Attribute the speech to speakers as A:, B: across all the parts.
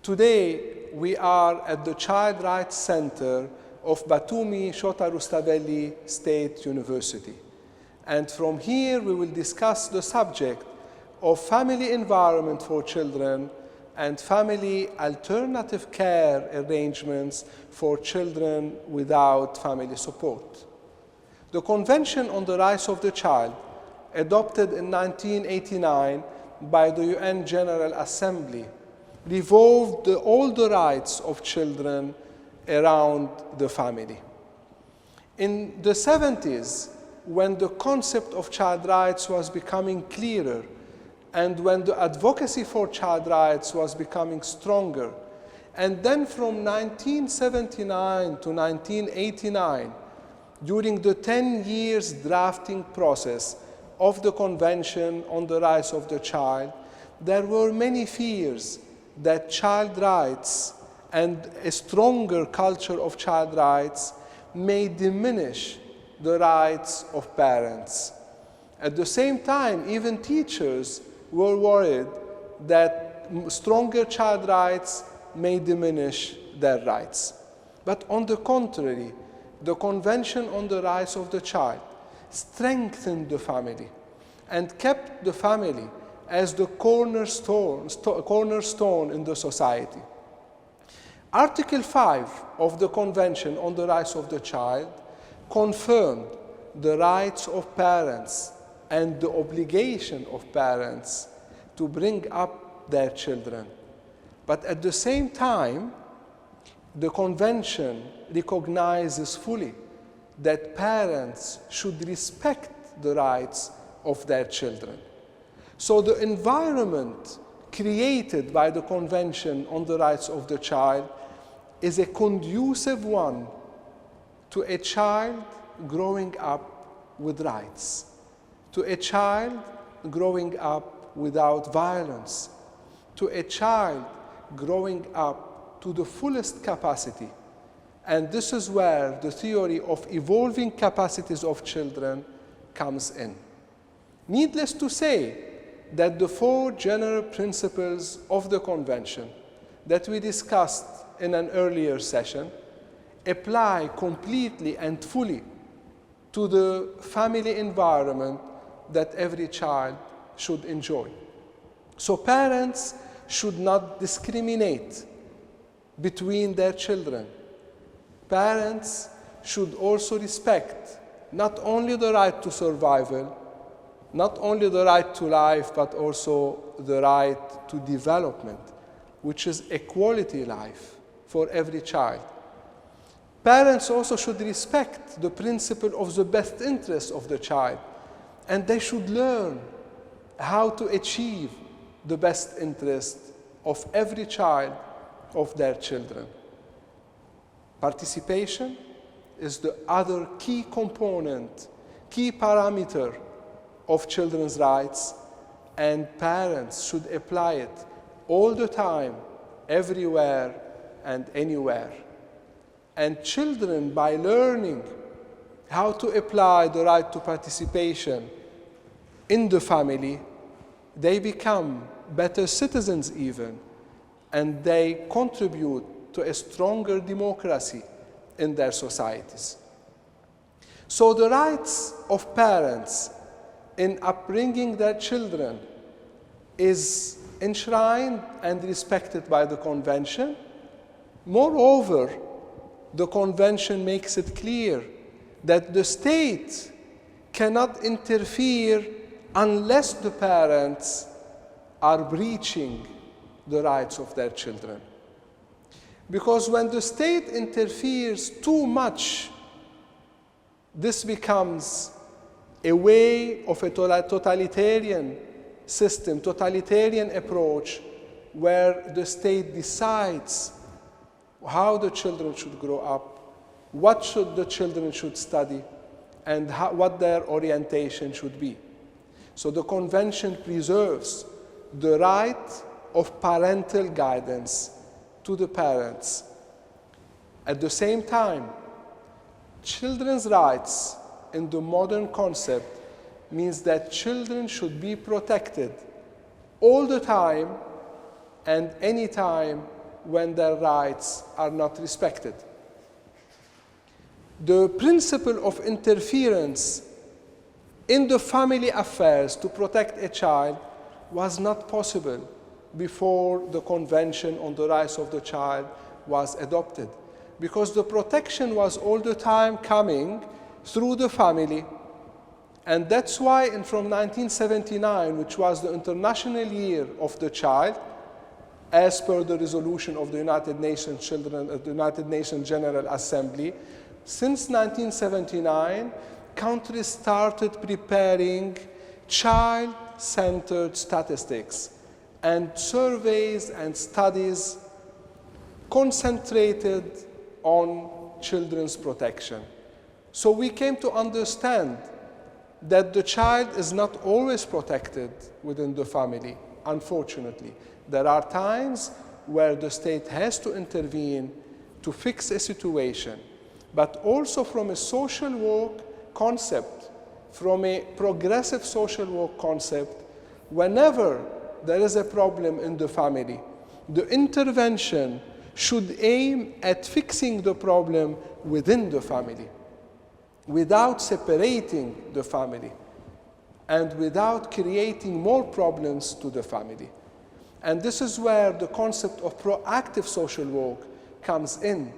A: Today, we are at the Child Rights Center of Batumi Shota Rustaveli State University. And from here, we will discuss the subject of family environment for children and family alternative care arrangements for children without family support. The Convention on the Rights of the Child, adopted in 1989 by the UN General Assembly, revolved all the rights of children around the family. In the 70s, when the concept of child rights was becoming clearer, and when the advocacy for child rights was becoming stronger, and then from 1979 to 1989, during the 10 years drafting process of the Convention on the Rights of the Child, there were many fears that child rights and a stronger culture of child rights may diminish the rights of parents. At the same time, even teachers were worried that stronger child rights may diminish their rights. But on the contrary, the Convention on the Rights of the Child strengthened the family and kept the family as the cornerstone in the society. Article 5 of the Convention on the Rights of the Child confirmed the rights of parents and the obligation of parents to bring up their children. But at the same time, the Convention recognizes fully that parents should respect the rights of their children. So the environment created by the Convention on the Rights of the Child is a conducive one to a child growing up with rights, to a child growing up without violence, to a child growing up to the fullest capacity. And this is where the theory of evolving capacities of children comes in. Needless to say that the 4 general principles of the Convention that we discussed in an earlier session apply completely and fully to the family environment that every child should enjoy. So parents should not discriminate between their children. Parents should also respect not only the right to survival, not only the right to life, but also the right to development, which is a quality life for every child. Parents also should respect the principle of the best interest of the child, and they should learn how to achieve the best interest of every child of their children. Participation is the other key component, key parameter of children's rights, and parents should apply it all the time, everywhere and anywhere. And children, by learning how to apply the right to participation in the family, they become better citizens even, and they contribute to a stronger democracy in their societies. So the rights of parents in upbringing their children is enshrined and respected by the Convention. Moreover, the Convention makes it clear that the state cannot interfere unless the parents are breaching the rights of their children. Because when the state interferes too much, this becomes a way of a totalitarian system, totalitarian approach, where the state decides how the children should grow up, what the children should study, and what their orientation should be. So the Convention preserves the right of parental guidance to the parents. At the same time, children's rights in the modern concept means that children should be protected all the time and any time when their rights are not respected. The principle of interference in the family affairs to protect a child was not possible before the Convention on the Rights of the Child was adopted, because the protection was all the time coming through the family. And that's why from 1979, which was the International Year of the Child, as per the resolution of the United Nations General Assembly, since 1979, countries started preparing child-centered statistics and surveys and studies concentrated on children's protection. So we came to understand that the child is not always protected within the family, unfortunately. There are times where the state has to intervene to fix a situation, but also from a social work concept, from a progressive social work concept, whenever there is a problem in the family, the intervention should aim at fixing the problem within the family, without separating the family and without creating more problems to the family. And this is where the concept of proactive social work comes in,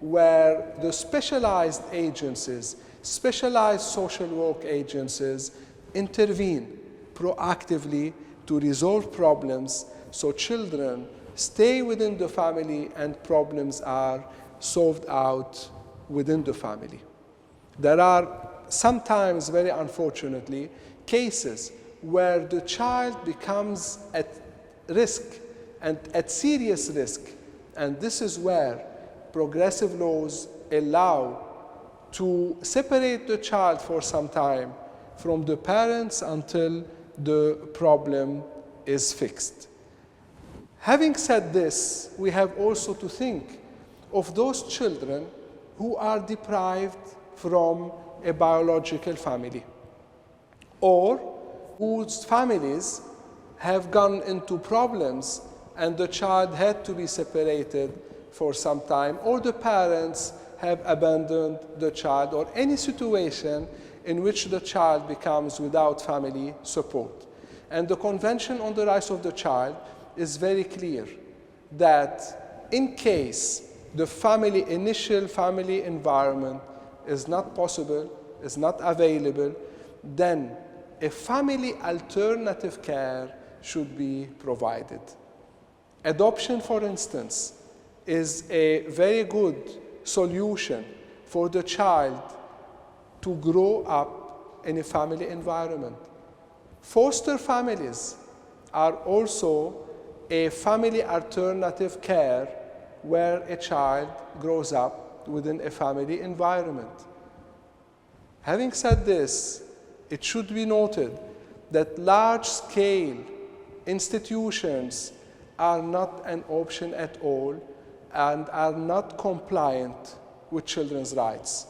A: where the specialized agencies, specialized social work agencies intervene proactively to resolve problems so children stay within the family and problems are solved out within the family. There are sometimes, very unfortunately, cases where the child becomes at risk and at serious risk, and this is where progressive laws allow to separate the child for some time from the parents until the problem is fixed. Having said this, we have also to think of those children who are deprived from a biological family, or whose families have gone into problems and the child had to be separated for some time, or the parents have abandoned the child, or any situation in which the child becomes without family support. And the Convention on the Rights of the Child is very clear that in case the initial family environment is not possible, is not available, then a family alternative care should be provided. Adoption, for instance, is a very good solution for the child to grow up in a family environment. Foster families are also a family alternative care where a child grows up within a family environment. Having said this, it should be noted that large-scale institutions are not an option at all and are not compliant with children's rights.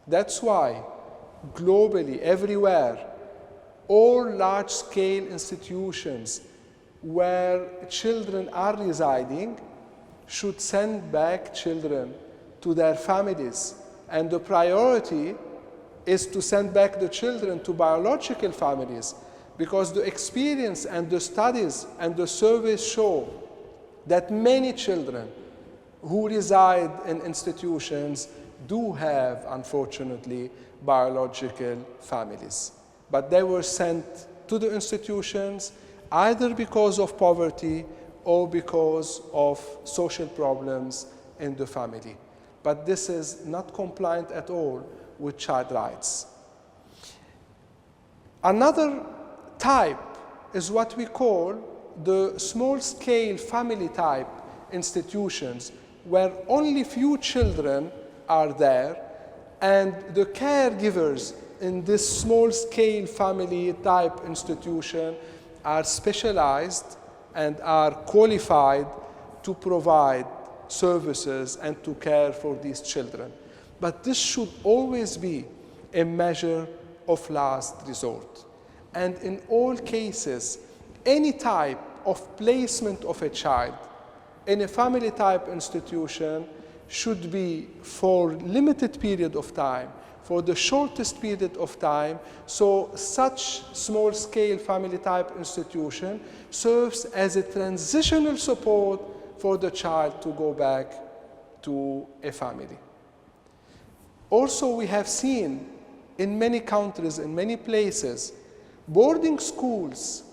A: That's why, globally, everywhere, all large-scale institutions where children are residing should send back children to their families. And the priority is to send back the children to biological families, because the experience and the studies and the surveys show that many children who reside in institutions do have, unfortunately, biological families. But they were sent to the institutions either because of poverty or because of social problems in the family. But this is not compliant at all with child rights. Another type is what we call the small-scale family type institutions, where only few children are there, and the caregivers in this small-scale family type institution are specialized and are qualified to provide services and to care for these children. But this should always be a measure of last resort. And in all cases, any type of placement of a child in a family type institution should be for limited period of time, for the shortest period of time, so such small-scale family-type institution serves as a transitional support for the child to go back to a family. Also, we have seen in many countries, in many places, boarding schools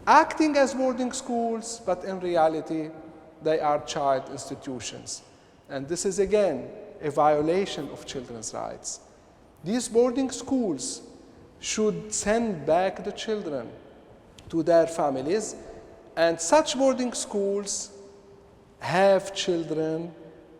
A: acting as boarding schools, but in reality, they are child institutions. And this is, again, a violation of children's rights. These boarding schools should send back the children to their families, and such boarding schools have children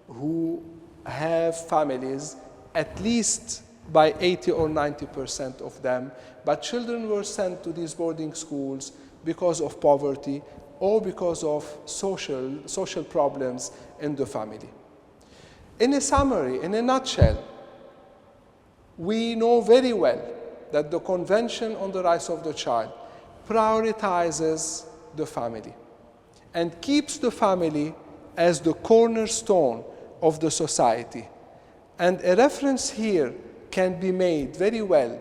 A: who have families, at least by 80 or 90% of them, but children were sent to these boarding schools because of poverty or because of social problems in the family. In a summary, in a nutshell, we know very well that the Convention on the Rights of the Child prioritizes the family and keeps the family as the cornerstone of the society. And a reference here can be made very well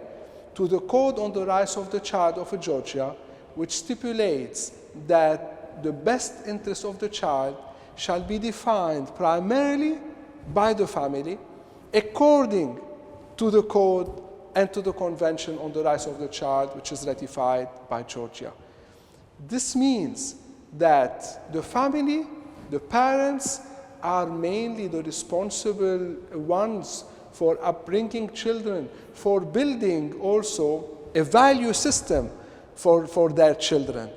A: to the Code on the Rights of the Child of Georgia, which stipulates that the best interest of the child shall be defined primarily by the family according to the Code and to the Convention on the Rights of the Child, which is ratified by Georgia. This means that the family, the parents, are mainly the responsible ones for upbringing children, for building also a value system for their children.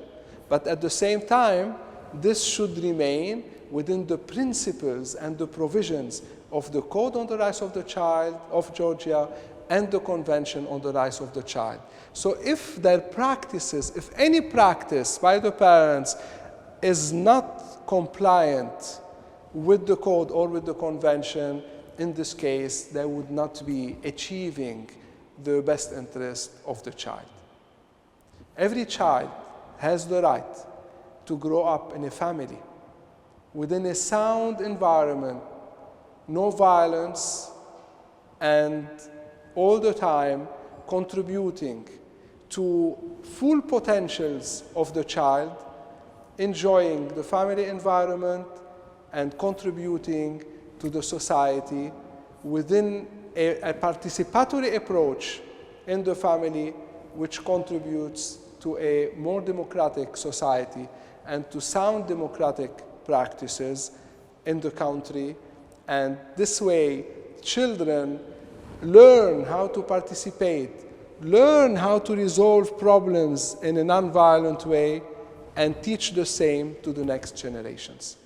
A: But at the same time, this should remain within the principles and the provisions of the Code on the Rights of the Child of Georgia and the Convention on the Rights of the Child. So if their practices, if any practice by the parents is not compliant with the Code or with the Convention, in this case, they would not be achieving the best interest of the child. Every child has the right to grow up in a family within a sound environment, no violence, and all the time contributing to full potentials of the child, enjoying the family environment and contributing to the society within a participatory approach in the family, which contributes to a more democratic society and to sound democratic practices in the country. And this way, children learn how to participate, learn how to resolve problems in a nonviolent way, and teach the same to the next generations.